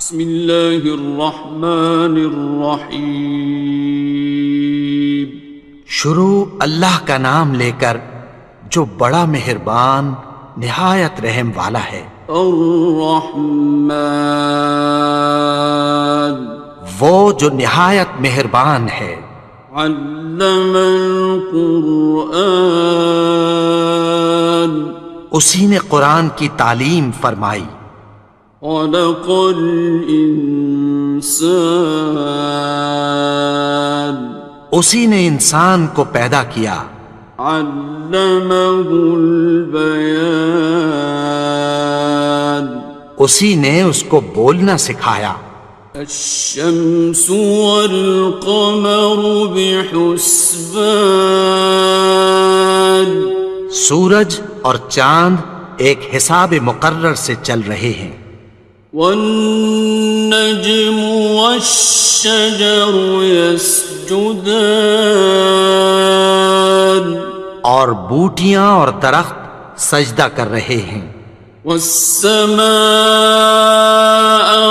بسم اللہ الرحمن الرحیم۔ شروع اللہ کا نام لے کر جو بڑا مہربان نہایت رحم والا ہے۔ الرحمن، وہ جو نہایت مہربان ہے۔ علم القرآن، اسی نے قرآن کی تعلیم فرمائی۔ خلق الانسان، اسی نے انسان کو پیدا کیا۔ علمہ البیان، اسی نے اس کو بولنا سکھایا۔ الشمس والقمر بحسبان، سورج اور چاند ایک حساب مقرر سے چل رہے ہیں۔ والنجم والشجر يسجدان، اور بوٹیاں اور درخت سجدہ کر رہے ہیں۔ والسماء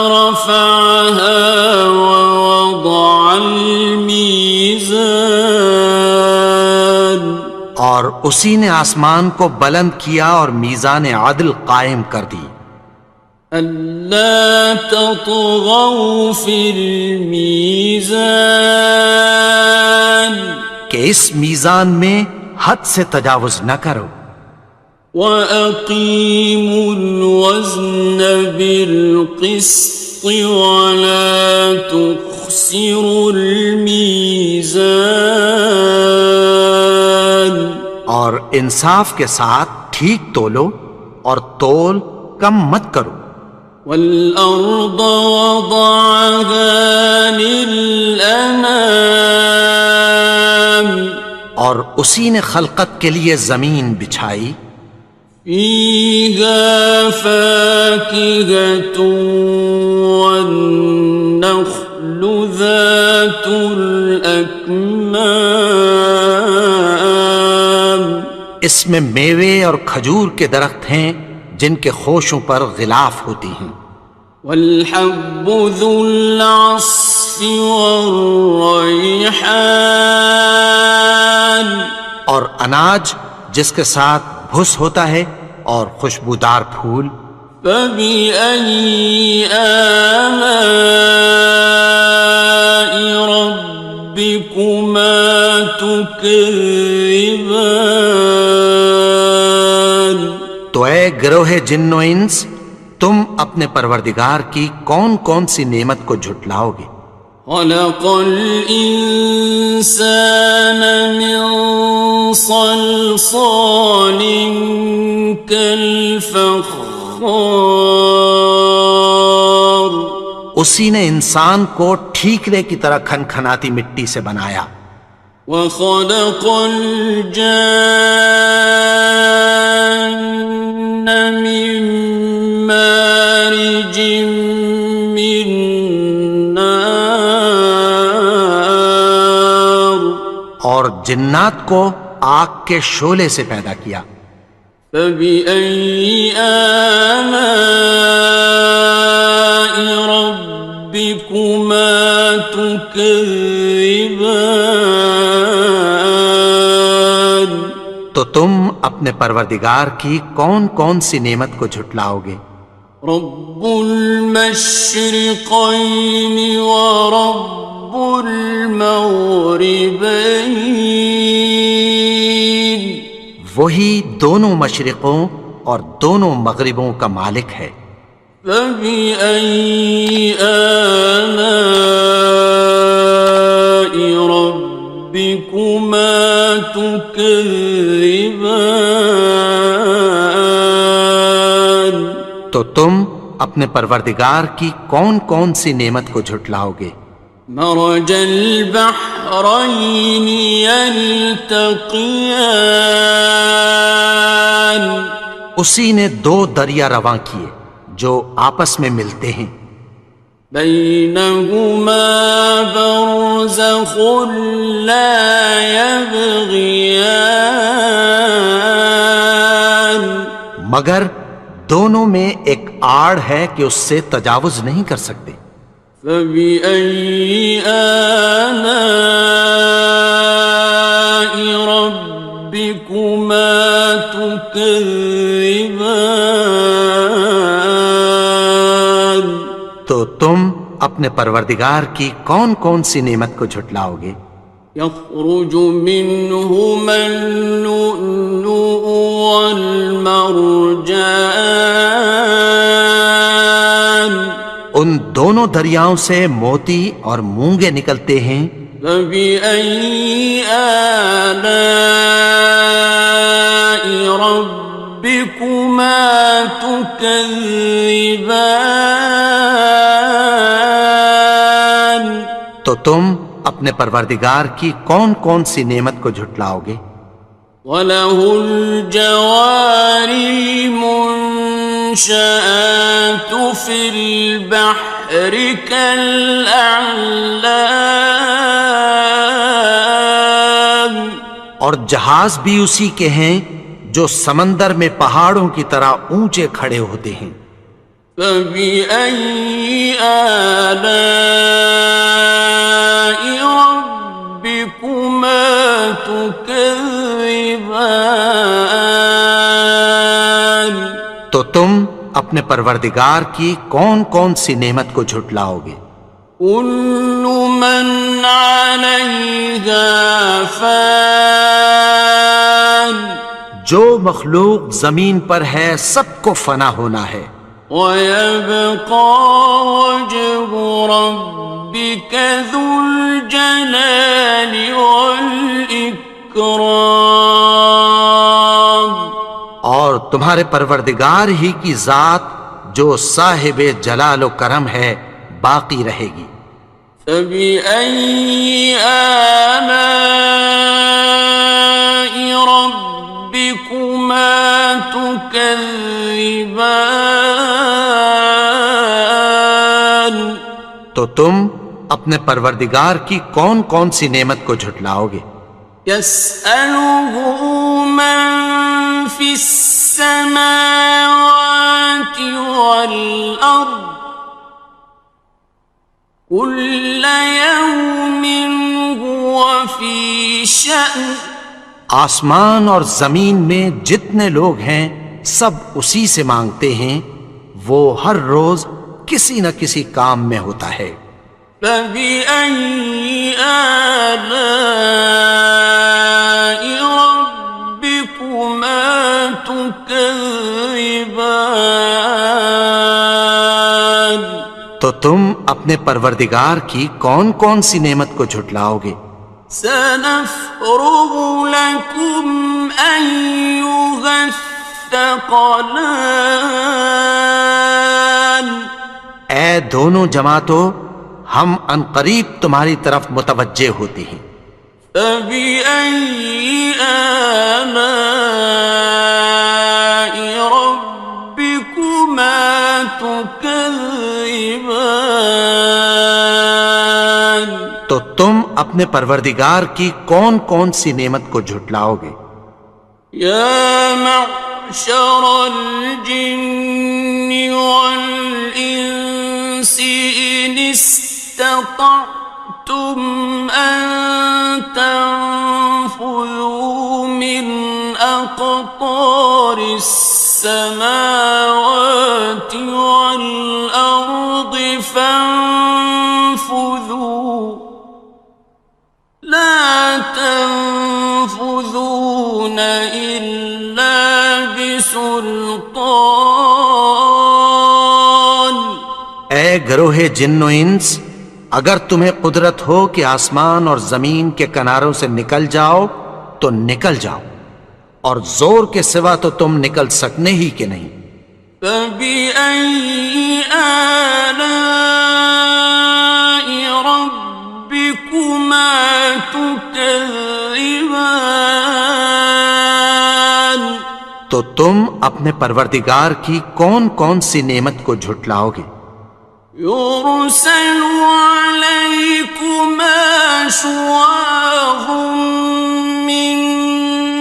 رفعها ووضع الميزان، اور اسی نے آسمان کو بلند کیا اور میزان عدل قائم کر دی۔ ألا تطغوا في الميزان، کہ اس میزان میں حد سے تجاوز نہ کرو۔ وَأَقِيمُوا الْوَزْنَ بِالْقِسْطِ وَلَا تُخْسِرُوا الْمِيزَانَ، اور انصاف کے ساتھ ٹھیک تولو اور تول کم مت کرو۔ وَالْأَرْضَ وَضَعَهَا لِلْأَنَامِ، اور اسی نے خلقت کے لیے زمین بچھائی۔ فِيهَا فَاكِهَةٌ وَالنَّخْلُ ذَاتُ الْأَكْمَامِ، اس میں میوے اور کھجور کے درخت ہیں جن کے خوشوں پر غلاف ہوتی ہیں۔ وَالْحَبُّ ذُو الْعَصْفِ وَالرَّيْحَانِ، اور اناج جس کے ساتھ بھس ہوتا ہے اور خوشبودار پھول۔ فَبِأَيِّ آلَاءِ رَبِّكُمَا تُكَذِّبَانِ، تو اے گروہ جن و انس، تم اپنے پروردگار کی کون کون سی نعمت کو جھٹلاؤ گے؟ خَلَقَ الْإِنسَانَ مِنْ صَلْصَالٍ كَالْفَخَّارِ، اسی نے انسان کو ٹھیکرے کی طرح کھنکھناتی مٹی سے بنایا۔ وَخَلَقَ الْجَانَّ مِن مَّارِجٍ مِّن نَّارٍ، اور جنات کو آگ کے شعلے سے پیدا کیا۔ فَبِأَيِّ آلَاءِ رَبِّكُمَا تُكَذِّبَانِ، تو تم اپنے پروردگار کی کون کون سی نعمت کو جھٹلاؤ گے؟ رب المشرقین ورب المغربین، وہی دونوں مشرقوں اور دونوں مغربوں کا مالک ہے۔ فَبِأَيِّ آلَاءِ رَبِّكُمَا تُكَذِّبَانِ، تو تم اپنے پروردگار کی کون کون سی نعمت کو جھٹلاؤ گے؟ مرج البحرین یلتقیان، اسی نے دو دریا رواں کیے جو آپس میں ملتے ہیں۔ بینہما برزخ لا یبغیان، مگر دونوں میں ایک آڑ ہے کہ اس سے تجاوز نہیں کر سکتے۔ فبأي آلاء ربكما تكذبان؟ تو تم اپنے پروردگار کی کون کون سی نعمت کو جھٹلاؤ گے؟ يخرج منهما اللؤلؤ والمرجان ان دونوں دریاؤں سے موتی اور مونگے نکلتے ہیں۔ فبأي آلاء ربكما تكذبان؟ تو تم اپنے پروردگار کی کون کون سی نعمت کو جھٹلاؤ گے؟ وَلَهُ الْجَوَارِ الْمُنشَآتُ فِي الْبَحْرِ كَالْأَعْلَامِ، اور جہاز بھی اسی کے ہیں جو سمندر میں پہاڑوں کی طرح اونچے کھڑے ہوتے ہیں۔ فَبِأَيِّ آلَاءِ رَبِّكُمَا تُكَذِّبَانِ؟ تو تم اپنے پروردگار کی کون کون سی نعمت کو جھٹلاؤ گے؟ كُلُّ مَنْ عَلَيْهَا فَانٍ، جو مخلوق زمین پر ہے سب کو فنا ہونا ہے۔ وَيَبْقَى وَجْهُ رَبِّكَ ذُو الْجَلَالِ وَالْإِكْرَامِ، اور تمہارے پروردگار ہی کی ذات جو صاحب جلال و کرم ہے باقی رہے گی۔ فَبِأَيِّ آلَاءِ رَبِّكُمَا تُكَذِّبَانِ؟ تو تم اپنے پروردگار کی کون کون سی نعمت کو جھٹلاؤ گے؟ يَسْأَلُهُ مَن فِي السَّمَاوَاتِ وَالْأَرْضِ كُلَّ يَوْمٍ هُوَ فِي شَأْنٍ، آسمان اور زمین میں جتنے لوگ ہیں سب اسی سے مانگتے ہیں، وہ ہر روز کسی نہ کسی کام میں ہوتا ہے۔ فَبِأَيِّ آلَاءِ رَبِّكُمَا تُكَذِّبَانِ؟ تو تم اپنے پروردگار کی کون کون سی نعمت کو جھٹلاؤ گے؟ سَنَفْرُغُ لَكُمْ أَيُّهَ الثَّقَلَانِ؟ اے دونوں جماعتوں، ہم عنقریب تمہاری طرف متوجہ ہوتے ہیں۔ فَبِأَيِّ آلَاءِ رَبِّكُمَا تُكَذِّبَانِ؟ تو تم اپنے پروردگار کی کون کون سی نعمت کو جھٹلاؤ گے؟ يَا مَعْشَرَ الْجِنِّ وَالْإِنسِ إِنِ اسْتَطَعْتُمْ أَن تَنفُذُوا مِنْ أَقْطَارِ السَّمَاوَاتِ وَالْأَرْضِ فَانفُذُوا لَا تَنفُذُونَ إِلَّا بِسُلْطَانٍ۔ اے گروہ جن و انس، اگر تمہیں قدرت ہو کہ آسمان اور زمین کے کناروں سے نکل جاؤ تو نکل جاؤ، اور زور کے سوا تو تم نکل سکنے ہی کہ نہیں۔ فَبِأَيِّ آلَاءِ رَبِّكُمَا تُكَذِّبَانِ؟ تو تم اپنے پروردگار کی کون کون سی نعمت کو جھٹلاؤ گے؟ يُرْسَلُ عَلَيْكُمَا شُوَاظٌ مِّن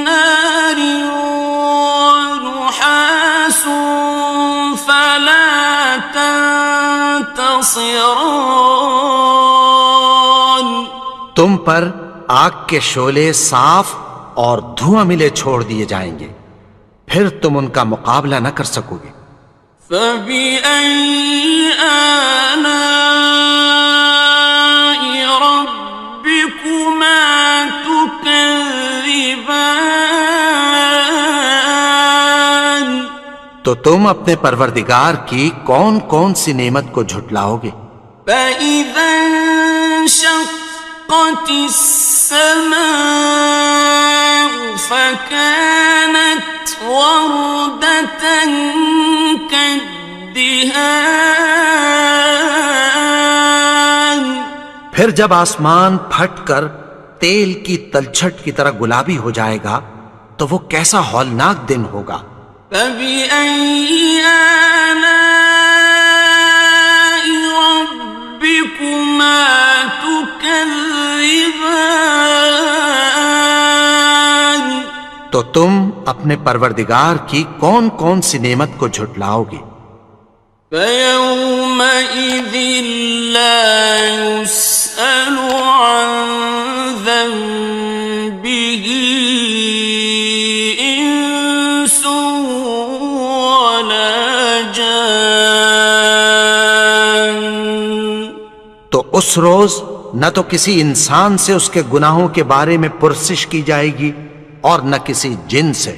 نَّارٍ وَنُحَاسٌ فَلَا خصران. تم پر آگ کے شعلے صاف اور دھواں ملے چھوڑ دیے جائیں گے، پھر تم ان کا مقابلہ نہ کر سکو گے۔ فبأي آلاء ربكما تكذبان. تو تم اپنے پروردگار کی کون کون سی نعمت کو جھٹلاؤ گے؟ فإذا انشقت السماء فكانت وردة كالدهان. پھر جب آسمان پھٹ کر تیل کی تلچھٹ کی طرح گلابی ہو جائے گا تو وہ کیسا ہولناک دن ہوگا۔ فبأي آلاء ربكما تكذبان. تو تم اپنے پروردگار کی کون کون سی نعمت کو جھٹلاؤ گے؟ فيومئذ لا يسأل عن ذنبه إنس ولا جان. تو اس روز نہ تو کسی انسان سے اس کے گناہوں کے بارے میں پرسش کی جائے گی اور نہ کسی جن سے۔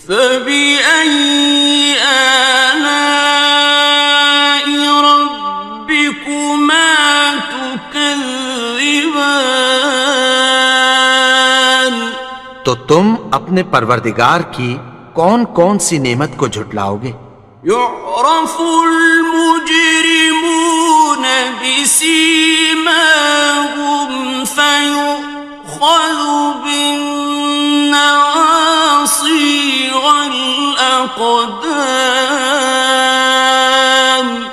فبأي آلاء ربكما تكذبان. تو تم اپنے پروردگار کی کون کون سی نعمت کو جھٹلاؤ گے؟ يعرف المجرمون بسيماهم فيؤخذ بالنواصي والأقدام.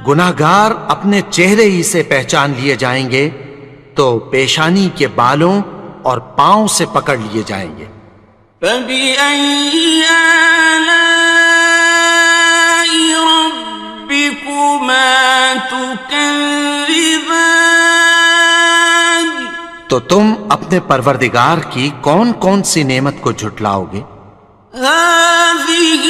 گناہگار اپنے چہرے ہی سے پہچان لیے جائیں گے تو پیشانی کے بالوں اور پاؤں سے پکڑ لیے جائیں گے۔ فبأي آلاء ربكما تكذبان. تو تم اپنے پروردگار کی کون کون سی نعمت کو جھٹلاؤ گے؟ هذه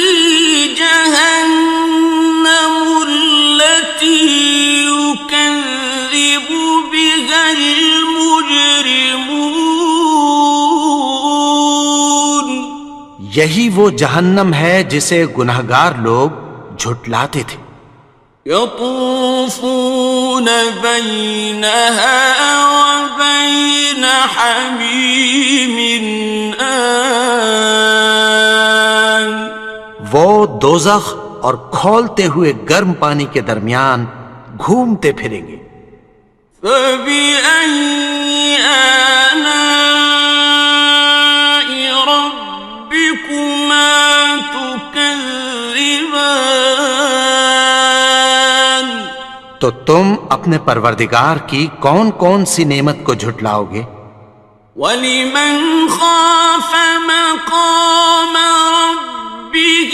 جهنم التي يكذب بها المجرمون. یہی وہ جہنم ہے جسے گناہگار لوگ جھٹلاتے تھے۔ يطوفون بينها وبين حميم آن. وہ دوزخ اور کھولتے ہوئے گرم پانی کے درمیان گھومتے پھریں گے۔ فبأي آلاء ربكما تكذبان. تو تم اپنے پروردگار کی کون کون سی نعمت کو جھٹلاؤ گے؟ وَلِمَنْ خَافَ مَقَامَ رَبِّهِ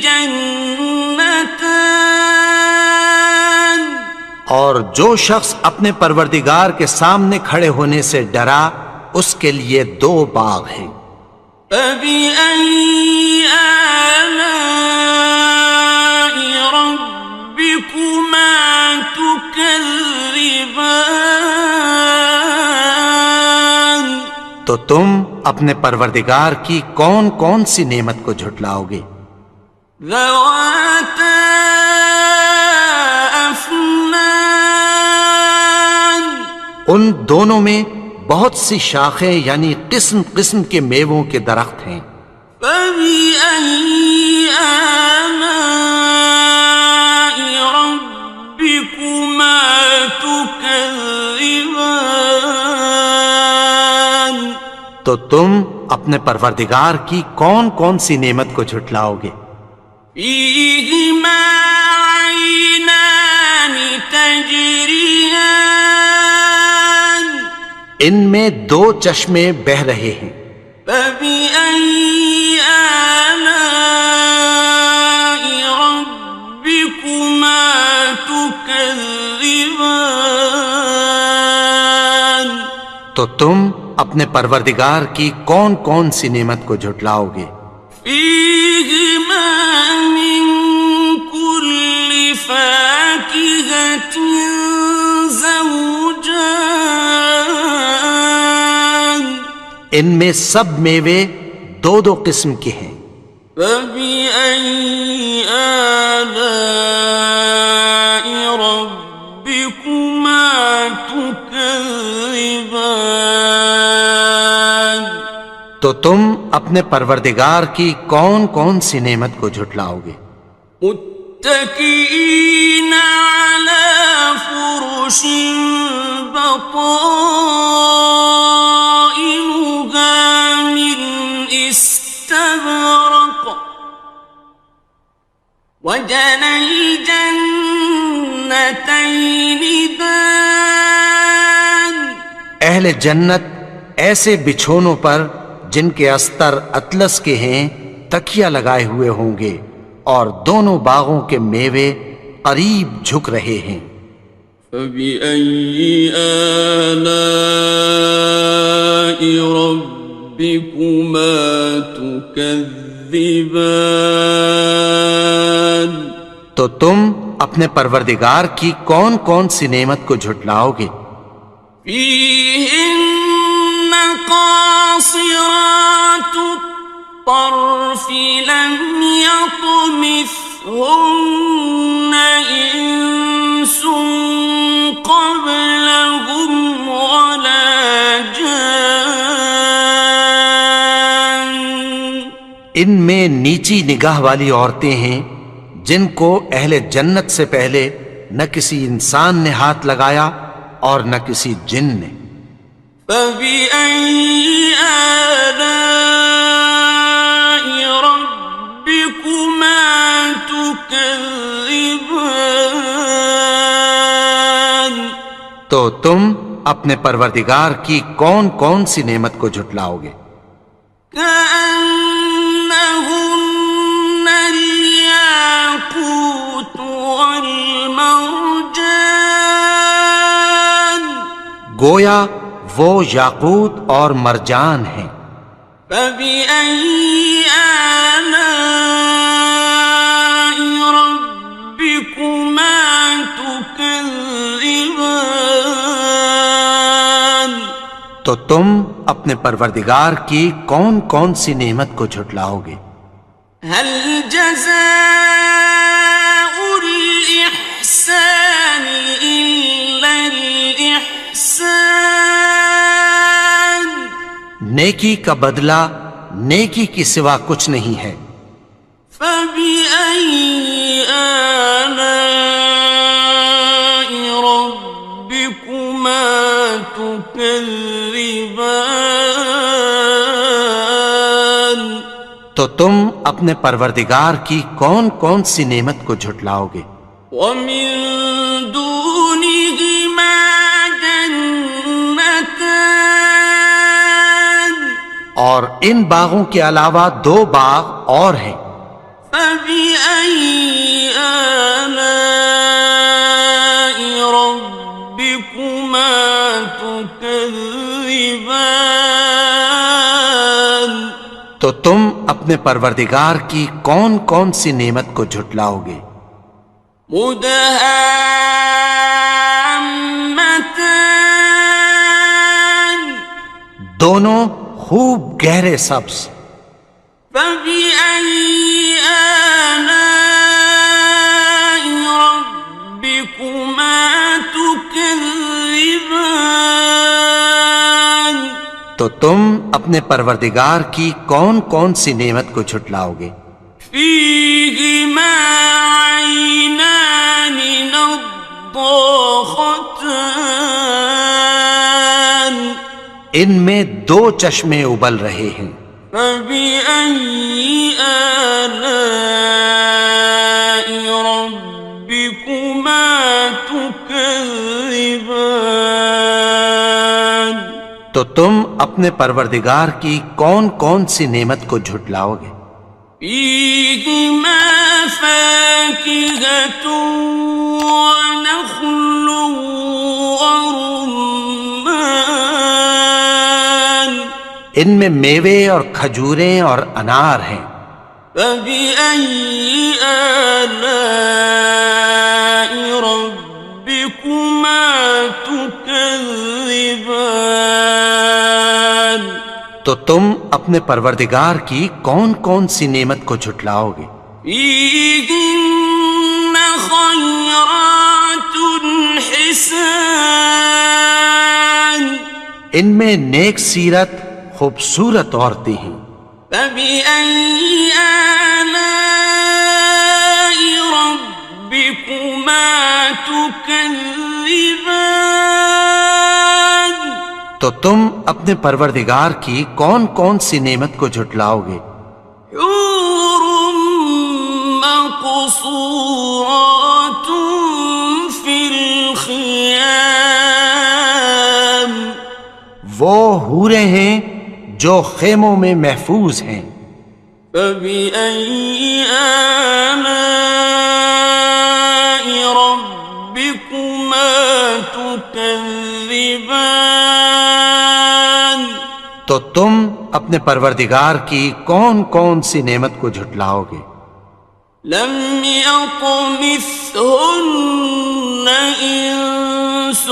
جَنَّتَانِ. اور جو شخص اپنے پروردگار کے سامنے کھڑے ہونے سے ڈرا اس کے لیے دو باغ ہیں۔ فَبِأَيِّ آلَاءِ رَبِّكُمَا تُكَذِّبَانِ. تو تم اپنے پروردگار کی کون کون سی نعمت کو جھٹلاؤ گے؟ ذَوَاتَا أَفْنَانٍ. ان دونوں میں بہت سی شاخیں یعنی قسم قسم کے میووں کے درخت ہیں۔ فَبِأَيِّ آلَاءِ رَبِّكُمَا تُكَذِّبَانِ. تو تم اپنے پروردگار کی کون کون سی نعمت کو جھٹلاؤ گے؟ فِيهِمَا عَيْنَانِ تَجْرِيَانِ. ان میں دو چشمے بہہ رہے ہیں۔ فَبِأَيِّ آلَاءِ رَبِّكُمَا تُكَذِّبَانِ. تم اپنے پروردگار کی کون کون سی نعمت کو جھٹلاؤ گے؟ فيهما من كل فاكهة زوجان ان میں سب میوے دو دو قسم کے ہیں۔ فبأي آلاء ربكما تكذبان تو تم اپنے پروردگار کی کون کون سی نعمت کو جھٹلاؤ گے؟ متكئين على فرش بطائنها من استبرق وجنى الجنتين دان اہل جنت ایسے بچھونوں پر جن کے استر اطلس کے ہیں تکیہ لگائے ہوئے ہوں گے، اور دونوں باغوں کے میوے قریب جھک رہے ہیں۔ فبأي آلاء ربكما تكذبان تو تم اپنے پروردگار کی کون کون سی نعمت کو جھٹلاؤ گے؟ فيهن قاصرات الطرف لم يطمثهن إنس قبلهم ولا جان ان میں نیچی نگاہ والی عورتیں ہیں جن کو اہل جنت سے پہلے نہ کسی انسان نے ہاتھ لگایا اور نہ کسی جن نے۔ فبأي آلاء ربكما تكذبان تو تم اپنے پروردگار کی کون کون سی نعمت کو جھٹلاؤ گے؟ كأنهن الياقوت والمرجان گویا وہ یاقوت اور مرجان ہیں۔ فبأي آلاء ربكما تكذبان تو تم اپنے پروردگار کی کون کون سی نعمت کو جھٹلاؤ گے؟ هل جزاء الإحسان إلا الإحسان نیکی کا بدلہ نیکی کی سوا کچھ نہیں ہے۔ فبأي آلاء ربكما تكذبان تو تم اپنے پروردگار کی کون کون سی نعمت کو جھٹلاؤ گے؟ ومن دونهما جنتان اور ان باغوں کے علاوہ دو باغ اور ہیں۔ فبأي آلاء ربكما تكذبان تو تم اپنے پروردگار کی کون کون سی نعمت کو جھٹلاؤ گے؟ مدهامتان دونوں خوب گہرے سبز۔ فبأي آلاء ربكما تكذبان تو تم اپنے پروردگار کی کون کون سی نعمت کو جھٹلاؤ گے؟ فيهما عينان نضاختان ان میں دو چشمے ابل رہے ہیں۔ فبأي آلاء ربكما تكذبان تو تم اپنے پروردگار کی کون کون سی نعمت کو جھٹلاؤ گے؟ فيهما فاكهة ونخل ورمان ان میں میوے اور کھجوریں اور انار ہیں۔ فبأي آلاء ربكما تكذبان؟ تو تم اپنے پروردگار کی کون کون سی نعمت کو جھٹلاؤ گے؟ فيهن خيرات حسان، ان میں نیک سیرت خوبصورت عورتیں ہیں۔ فبأي آلاء ربكما تكذبان؟ تو تم اپنے پروردگار کی کون کون سی نعمت کو جھٹلاؤ گے؟ حور مقصورات في الخيام، وہ حوریں ہیں جو خیموں میں محفوظ ہیں۔ فبأي آلاء ربكما تكذبان؟ تو تم اپنے پروردگار کی کون کون سی نعمت کو جھٹلاؤ گے؟ لم يطمثهن إنس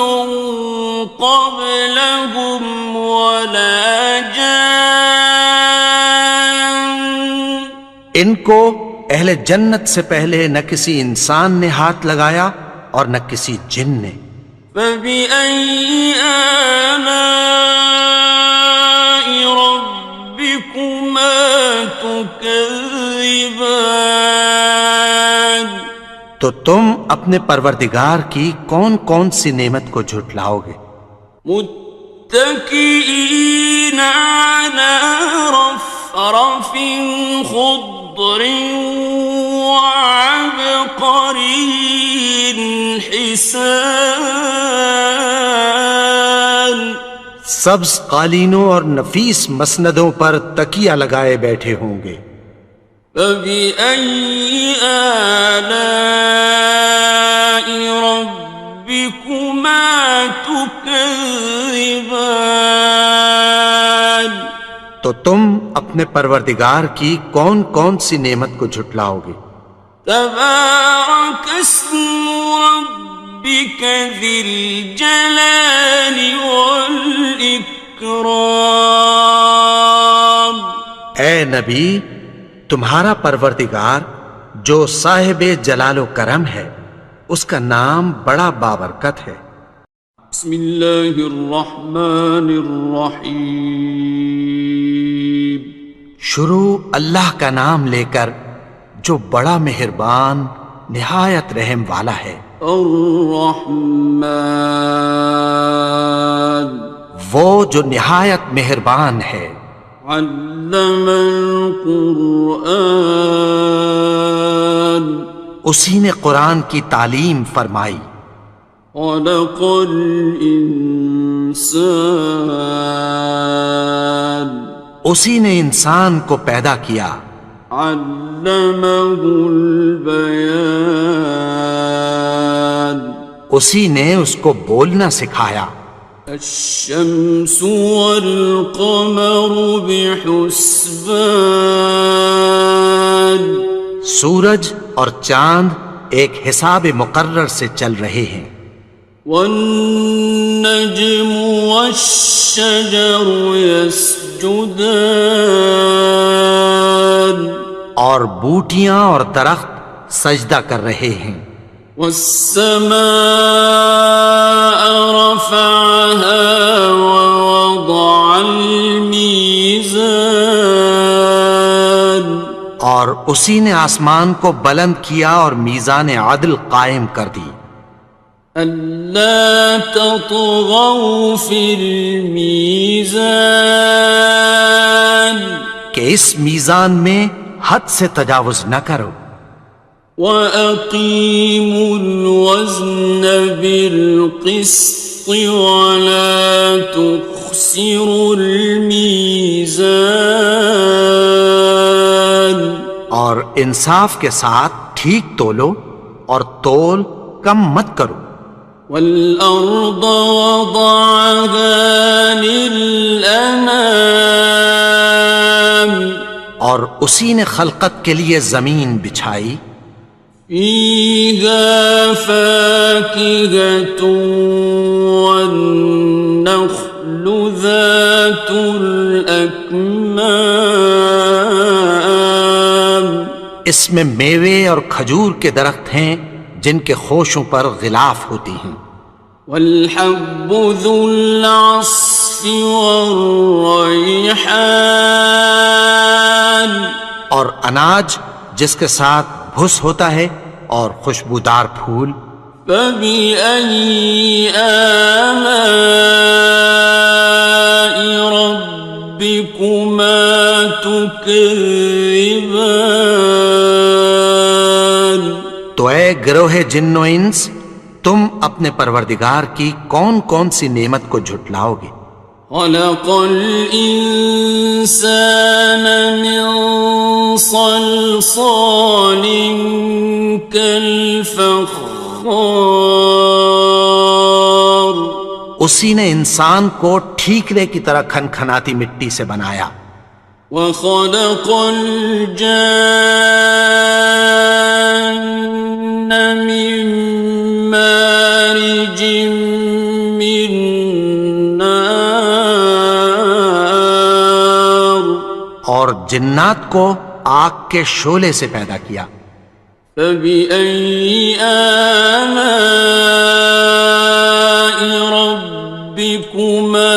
قبلهم ولا جان، ان کو اہل جنت سے پہلے نہ کسی انسان نے ہاتھ لگایا اور نہ کسی جن نے۔ فبأي آلاء ربكما تكذبان؟ تو تم اپنے پروردگار کی کون کون سی نعمت کو جھٹلاؤ گے؟ متكئين على رفرف خضر وعبقري حسان، سبز قالینوں اور نفیس مسندوں پر تکیہ لگائے بیٹھے ہوں گے۔ فبأي آلاء ربكما تكذبان؟ تو تم اپنے پروردگار کی کون کون سی نعمت کو جھٹلاؤ گے؟ تبارك اسم ربك ذي الجلال والإكرام۔ اے نبی، تمہارا پروردگار جو صاحب جلال و کرم ہے، اس کا نام بڑا بابرکت ہے۔ بسم اللہ الرحمن الرحیم، شروع اللہ کا نام لے کر جو بڑا مہربان نہایت رحم والا ہے۔ الرحمن، وہ جو نہایت مہربان ہے۔ علم القرآن، اسی نے قرآن کی تعلیم فرمائی۔ خلق الانسان، اسی نے انسان کو پیدا کیا۔ علمہ البیان، اسی نے اس کو بولنا سکھایا۔ الشمس والقمر بحسبان، سورج اور چاند ایک حساب مقرر سے چل رہے ہیں۔ والنجم والشجر يسجدان، اور بوٹیاں اور درخت سجدہ کر رہے ہیں۔ والسماء رفعها ووضع الميزان، اور اسی نے آسمان کو بلند کیا اور میزان عدل قائم کر دی۔ ألا تطغوا في الميزان، کہ اس میزان میں حد سے تجاوز نہ کرو۔ وَأَقِيمُوا الْوَزْنَ بِالْقِسْطِ وَلَا تُخْسِرُوا الْمِيزَانَ، اور انصاف کے ساتھ ٹھیک تولو اور تول کم مت کرو۔ وَالْأَرْضَ وَضَعَهَا لِلْأَنَامِ، اور اسی نے خلقت کے لیے زمین بچھائی، فيها فاكهة والنخل ذات الأكمام، اس میں میوے اور کھجور کے درخت ہیں جن کے خوشوں پر غلاف ہوتی ہیں، والحب ذو العصف والريحان، اور اناج جس کے ساتھ بھس ہوتا ہے اور خوشبودار پھول، فبأي آلاء ربكما تكذبان؟ تو اے گروہ جن و انس، تم اپنے پروردگار کی کون کون سی نعمت کو جھٹلاؤ گے؟ خلق الإنسان من صلصال كالفخار، اسی نے انسان کو ٹھیکرے کی طرح کھنکھناتی مٹی سے بنایا، وخلق الجان من مارج من نار، اور جنات کو آگ کے شعلے سے پیدا کیا، فبأي آلاء ربكما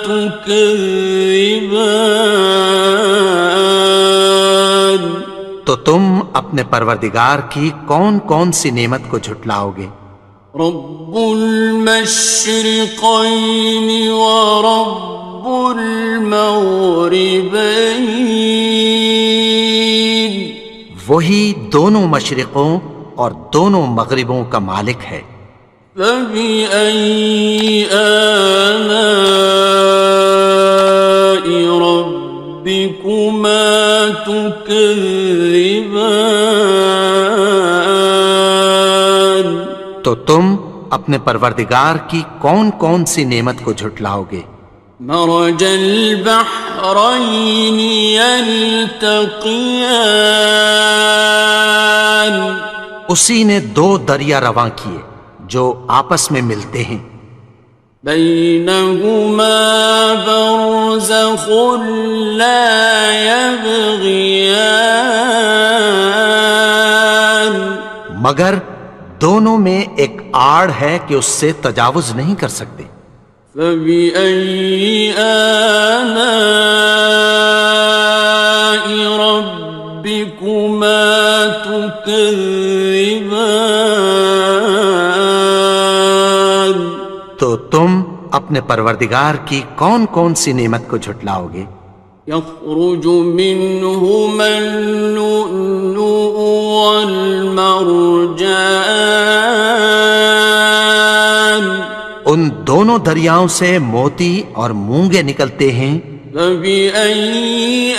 تكذبان؟ تو تم اپنے پروردگار کی کون کون سی نعمت کو جھٹلاؤ گے؟ رب المشرقين ورب المغربين، وہی دونوں مشرقوں اور دونوں مغربوں کا مالک ہے، فبأي آلاء ربكما تكذبان؟ تو تم اپنے پروردگار کی کون کون سی نعمت کو جھٹلاؤ گے؟ مرج البحرين يلتقيان، اسی نے دو دریا رواں کیے جو آپس میں ملتے ہیں، بينهما برزخ لا يبغيان، مگر دونوں میں ایک آڑ ہے کہ اس سے تجاوز نہیں کر سکتے، فبأي آلاء ربكما تكذبان؟ تو تم اپنے پروردگار کی کون کون سی نعمت کو جھٹلاؤ گے؟ يخرج منهما اللؤلؤ والمرجان، ان دونوں دریاؤں سے موتی اور مونگے نکلتے ہیں، فبأي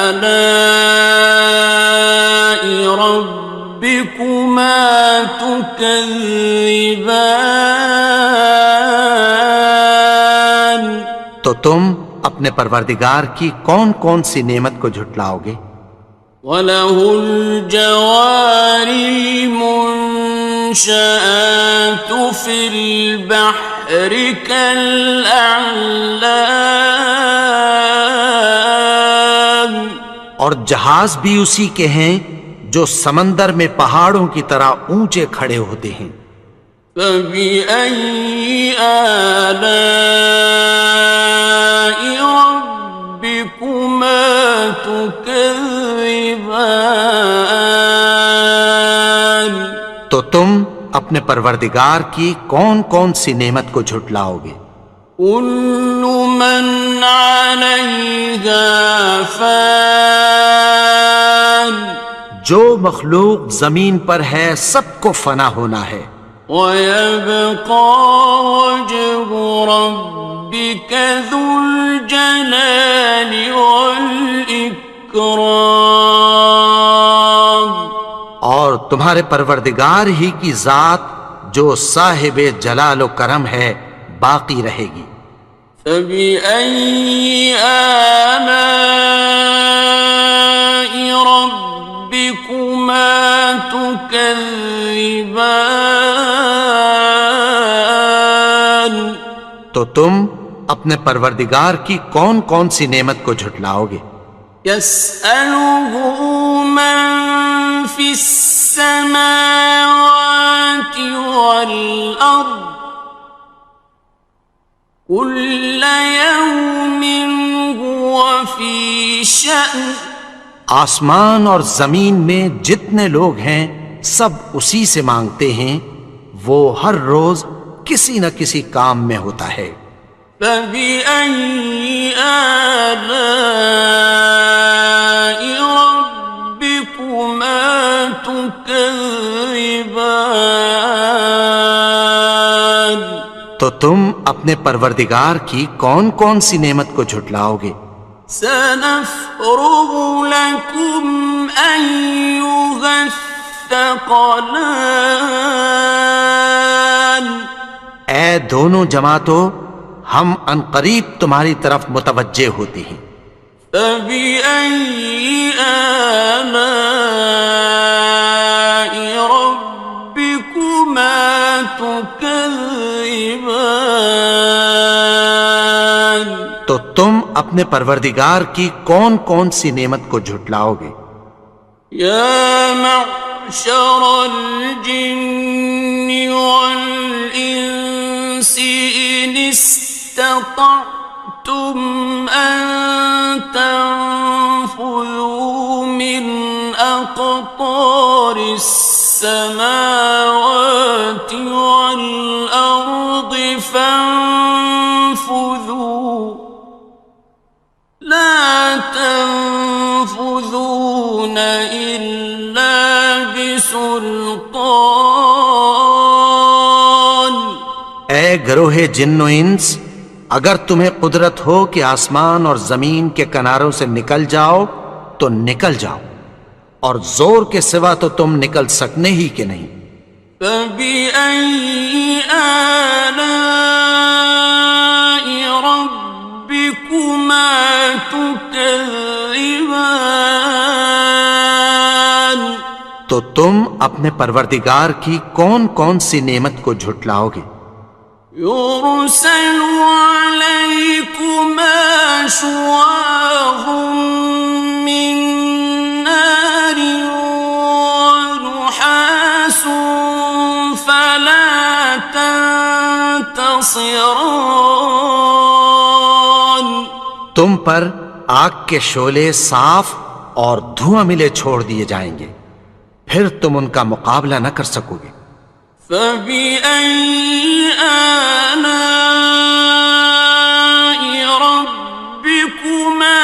آلاء ربكما تكذبان؟ تو تم اپنے پروردگار کی کون کون سی نعمت کو جھٹلاؤ گے؟ وَلَهُ الْجَوَارِ الْمُنشَآتُ فِي الْبَحْرِ كَالْأَعْلَامِ، اور جہاز بھی اسی کے ہیں جو سمندر میں پہاڑوں کی طرح اونچے کھڑے ہوتے ہیں، فَبِأَيِّ آلَاءِ رَبِّكُمَا تُكَذِّبَانِ؟ تو تم اپنے پروردگار کی کون کون سی نعمت کو جھٹلاؤ گے؟ كُلُّ مَنْ عَلَيْهَا فَانٍ، جو مخلوق زمین پر ہے سب کو فنا ہونا ہے، وَيَبْقَى وَجْهُ رَبِّكَ ذُو الْجَلَالِ وَالْإِكْرَامِ، اور تمہارے پروردگار ہی کی ذات جو صاحب جلال و کرم ہے باقی رہے گی، فبأي آلاء ربكما تكذبان؟ تو تم اپنے پروردگار کی کون کون سی نعمت کو جھٹلاؤ گے؟ يسأله من في السماوات والأرض كل يوم هو في شأن. آسمان اور زمین میں جتنے لوگ ہیں سب اسی سے مانگتے ہیں، وہ ہر روز کسی نہ کسی کام میں ہوتا ہے۔ فبأي آلاء ربكما تكذبان؟ تو تم اپنے پروردگار کی کون کون سی نعمت کو جھٹلاؤ گے؟ سنفرغ لكم أيها الثقلان. اے دونوں جماعتوں، ہم عنقریب تمہاری طرف متوجہ ہوتے ہیں۔ فبأي آلاء ربكما تكذبان؟ تو تم اپنے پروردگار کی کون کون سی نعمت کو جھٹلاؤ گے؟ یا معشر الجن والانس ان استطعتم ان تنفذوا من اقطار السماوات والارض فانفذوا لا تنفذون إلا بسلطان. اے گروہ جن و انس، اگر تمہیں قدرت ہو کہ آسمان اور زمین کے کناروں سے نکل جاؤ تو نکل جاؤ، اور زور کے سوا تو تم نکل سکنے ہی کہ نہیں۔ فبأي آلاء ربكما تكذبان؟ تو تم اپنے پروردگار کی کون کون سی نعمت کو جھٹلاؤ گے؟ يرسل عليكما شواظ من نار ونحاس فلا تنتصران. تم پر آگ کے شعلے صاف اور دھواں ملے چھوڑ دیے جائیں گے، پھر تم ان کا مقابلہ نہ کر سکو گے۔ فبأي آلاء ربكما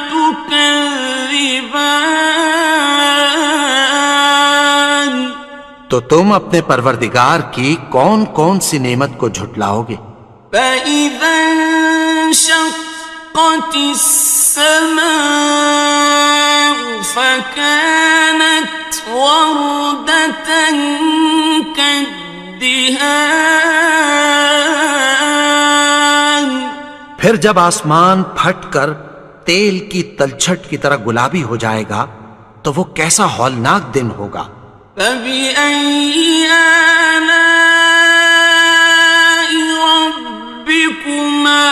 تكذبان؟ تو تم اپنے پروردگار کی کون کون سی نعمت کو جھٹلاؤ گے؟ فإذا انشقت السماء فكانت وردة كالدهان. پھر جب آسمان پھٹ کر تیل کی تلچھٹ کی طرح گلابی ہو جائے گا تو وہ کیسا ہولناک دن ہوگا۔ فبأي آلاء ربكما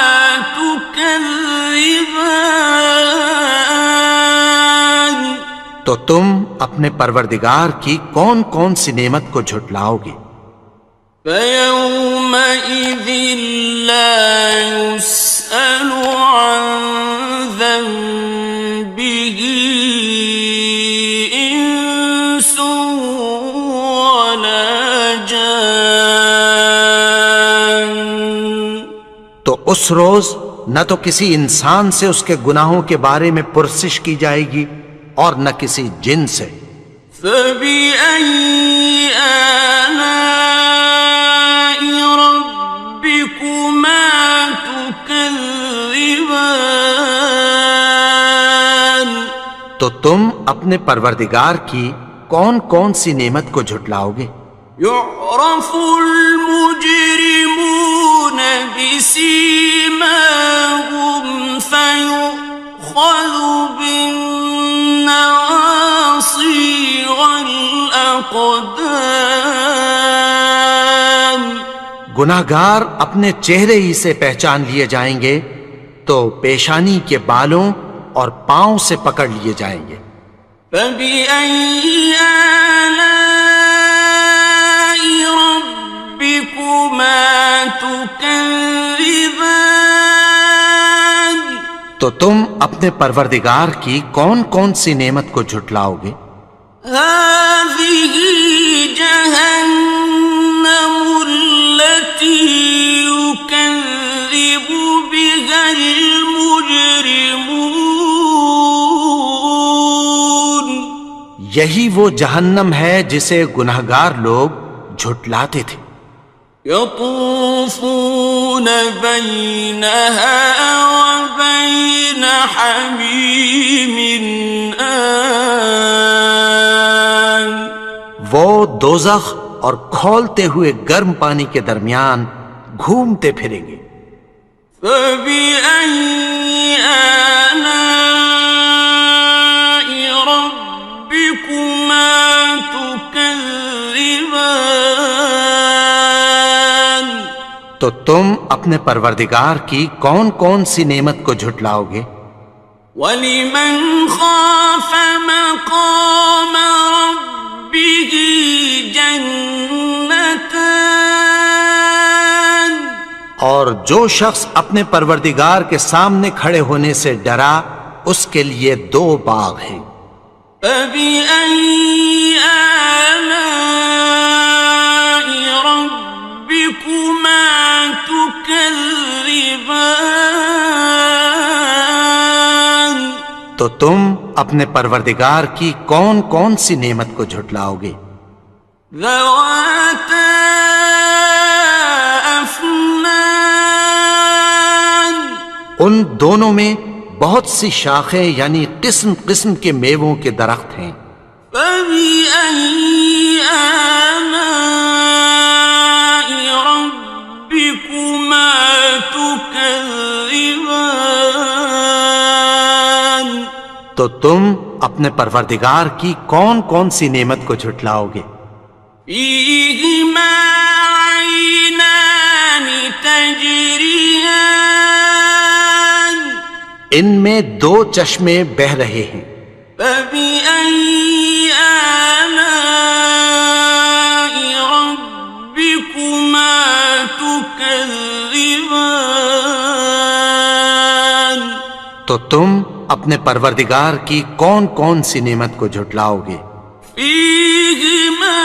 تكذبان؟ تو تم اپنے پروردگار کی کون کون سی نعمت کو جھٹلاؤ گے؟ فيومئذ لا يسأل عن ذنبه إنس ولا جان. تو اس روز نہ تو کسی انسان سے اس کے گناہوں کے بارے میں پرسش کی جائے گی اور نہ کسی جن سے۔ فبأي آلاء ربكما تكذبان؟ تو تم اپنے پروردگار کی کون کون سی نعمت کو جھٹلاؤ گے؟ يعرف المجرمون بسيماهم الأقدام گناہگار اپنے چہرے ہی سے پہچان لیے جائیں گے تو پیشانی کے بالوں اور پاؤں سے پکڑ لیے جائیں گے. فبأي آلاء ربكما تكذبان تو تم اپنے پروردگار کی کون کون سی نعمت کو جھٹلاؤ گے؟ هذه جهنم التي يكذب بها المجرمون یہی وہ جہنم ہے جسے گناہگار لوگ جھٹلاتے تھے. يطوفون بينها وبين حميم آن وہ دوزخ اور کھولتے ہوئے گرم پانی کے درمیان گھومتے پھریں گے. فبأي آلاء ربكما تكذبان تو تم اپنے پروردگار کی کون کون سی نعمت کو جھٹلاؤ گے؟ وَلِمَنْ خَافَ مَقَامَ رَبِّهِ جَنَّتَانِ اور جو شخص اپنے پروردگار کے سامنے کھڑے ہونے سے ڈرا اس کے لیے 2 باغ ہیں. فَبِأَيِّ آلَاءِ رَبِّكُمَا تُكَذِّبَانِ تو تم اپنے پروردگار کی کون کون سی نعمت کو جھٹلاؤ گے؟ ذَوَاتَا أَفْنَانٍ ان دونوں میں بہت سی شاخیں یعنی قسم قسم کے میووں کے درخت ہیں. فَبِأَيِّ آلَاءِ رَبِّكُمَا تُكَذِّبَانِ تو تم اپنے پروردگار کی کون کون سی نعمت کو جھٹلاؤ گے؟ فِيهِمَا عَيْنَانِ تَجْرِيَانِ ان میں 2 چشمے بہ رہے ہیں. فَبِأَيِّ آلَاءِ رَبِّكُمَا تُكَذِّبَانِ تو تم اپنے پروردگار کی کون کون سی نعمت کو جھٹلاؤ گے؟ فِيهِمَا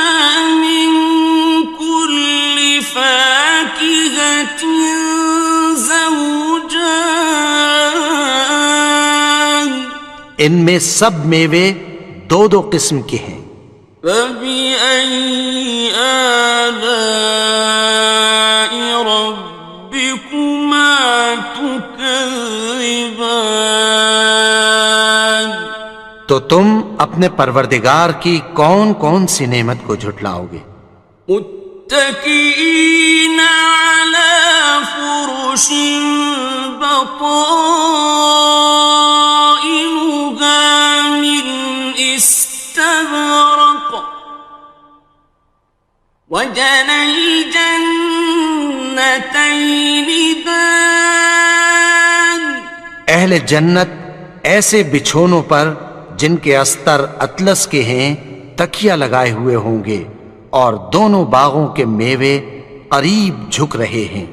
مِن كُلِّ فَاكِهَةٍ زَوْجَانِ ان میں سب میوے 2 قسم کے ہیں. فَبِأَيِّ آلَاءِ رَبِّكُمَا تُكَذِّبَانِ تو تم اپنے پروردگار کی کون کون سی نعمت کو جھٹلاؤ گے؟ متكئين على فرش بطائنها من استبرق وجنى الجنتين دان اہل جنت ایسے بچھونوں پر جن کے استر اطلس کے ہیں تکیہ لگائے ہوئے ہوں گے اور دونوں باغوں کے میوے قریب جھک رہے ہیں.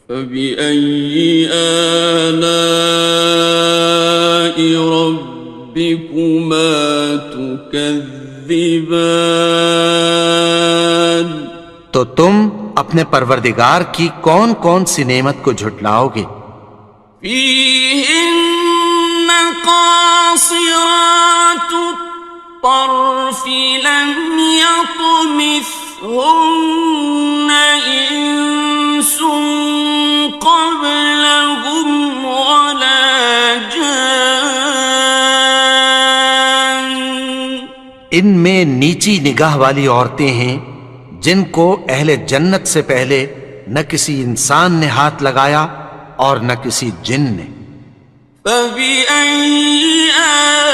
فَبِأَيِّ آلَاءِ رَبِّكُمَا تُكَذِّبَانِ تو تم اپنے پروردگار کی کون کون سی نعمت کو جھٹلاؤ گے؟ فِيهِنَّ قَاصِرَاتُ الطَّرْفِ لَمْ يَطْمِثْهُنَّ إِنسٌ قَبْلَهُمْ وَلَا جَانٌّ ان میں نیچی نگاہ والی عورتیں ہیں جن کو اہل جنت سے پہلے نہ کسی انسان نے ہاتھ لگایا اور نہ کسی جن نے. فَبِأَيِّ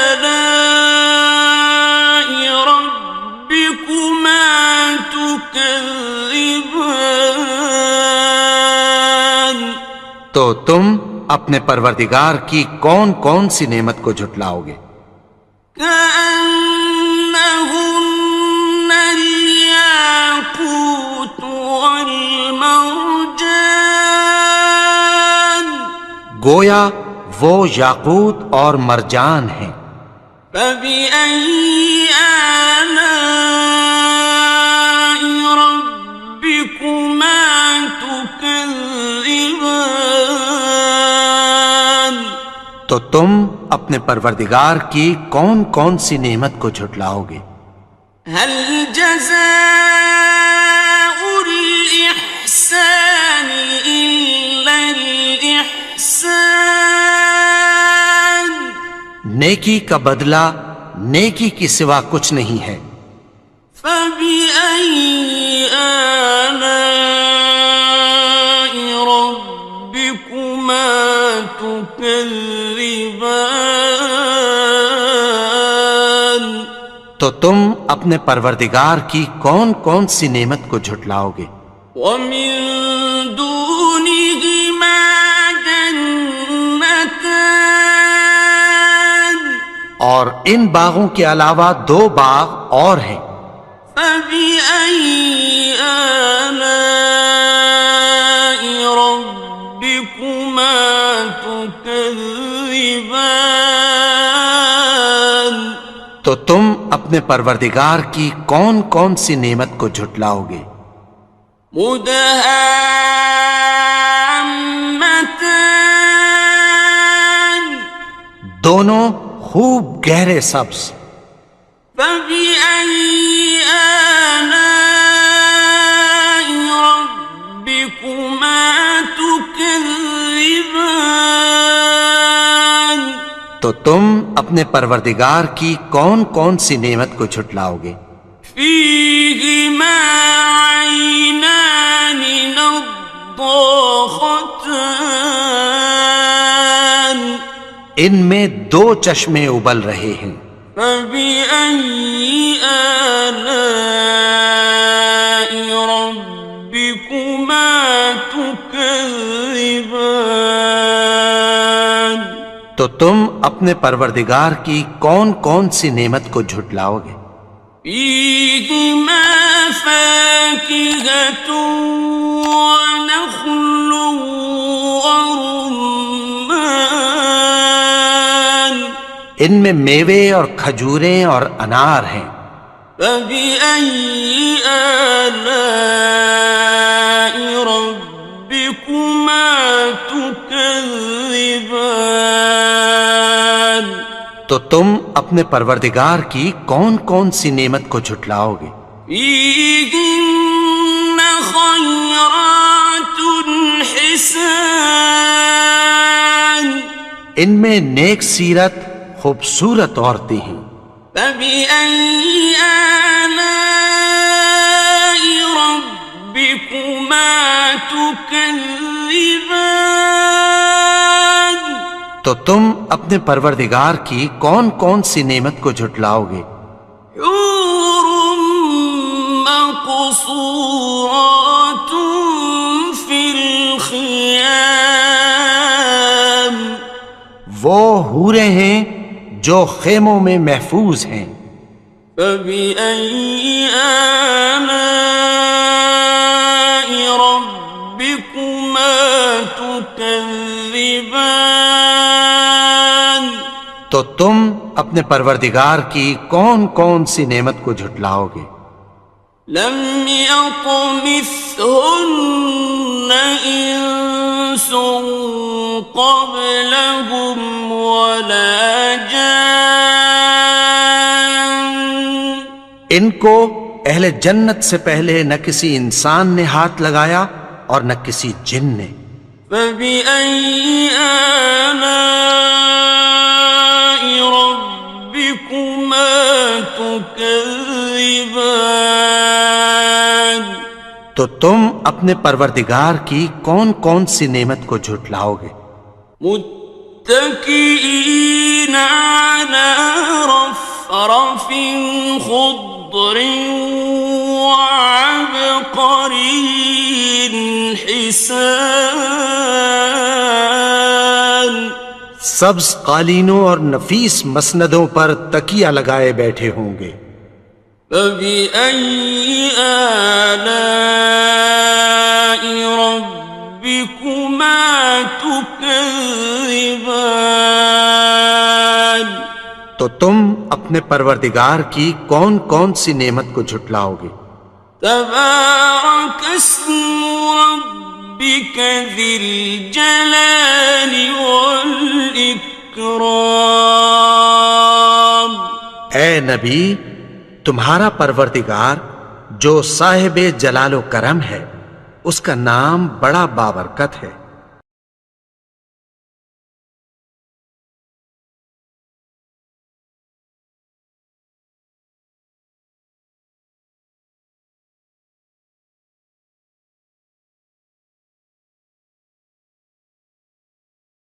آلَاءِ رَبِّكُمَا تكذبان تو تم اپنے پروردگار کی کون کون سی نعمت کو جھٹلاؤ گے؟ كأنهن الياقوت والمرجان گویا وہ یاقوت اور مرجان ہیں۔ فبأي آلاء ربكما تكذبان تو تم اپنے پروردگار کی کون کون سی نعمت کو جھٹلاؤ گے؟ هل جزاء الإحسان إلا الإحسان نیکی کا بدلہ نیکی کی سوا کچھ نہیں ہے۔ فبأي آلاء ربكما تكذبان تو تم اپنے پروردگار کی کون کون سی نعمت کو جھٹلاؤ گے؟ ومن دونهما جنتان اور ان باغوں کے علاوہ دو باغ اور ہیں۔ فبأي آلاء ربكما تكذبان تو تم اپنے پروردگار کی کون کون سی نعمت کو جھٹلاؤ گے؟ مدهامتان دونوں خوب گہرے سبز۔ فبأي آلاء ربكما تكذبان تو تم اپنے پروردگار کی کون کون سی نعمت کو جھٹلاؤ گے؟ فيهما عينان نضاختان ان میں دو چشمے ابل رہے ہیں۔ فبأي آلاء ربكما تكذبان تو تم اپنے پروردگار کی کون کون سی نعمت کو جھٹلاؤ گے؟ فيهما فاكهة ونخل ورمان ان میں میوے اور کھجوریں اور انار ہیں۔ فبأي آلاء ربكما تكذبان تو تم اپنے پروردگار کی کون کون سی نعمت کو جھٹلاؤ گے؟ فيهن خيرات حسان ان میں نیک سیرت خوبصورت عورتیں ہیں۔ فبأي آلاء ربكما تكذبان تو تم اپنے پروردگار کی کون کون سی نعمت کو جھٹلاؤ گے؟ حور مقصورات في الخيام وہ حوریں ہیں جو خیموں میں محفوظ ہیں۔ فبأي آلاء ربكما تكذبان تو تم اپنے پروردگار کی کون کون سی نعمت کو جھٹلاؤ گے؟ لم يطمثهن إنس قبلهم ولا جان ان کو اہل جنت سے پہلے نہ کسی انسان نے ہاتھ لگایا اور نہ کسی جن نے۔ فبأي آلاء ربكما تكذبان تو تم اپنے پروردگار کی کون کون سی نعمت کو جھٹلاؤ گے؟ متكئين على رفرف خضر وعبقري حسان سبز قالینوں اور نفیس مسندوں پر تکیہ لگائے بیٹھے ہوں گے. فبأي آلاء ربكما تكذبان تو تم اپنے پروردگار کی کون کون سی نعمت کو جھٹلاؤ گے؟ تبارك اسم ربك ذي الجلال والإكرام. اے نبی، تمہارا پروردگار جو صاحب جلال و کرم ہے، اس کا نام بڑا بابرکت ہے.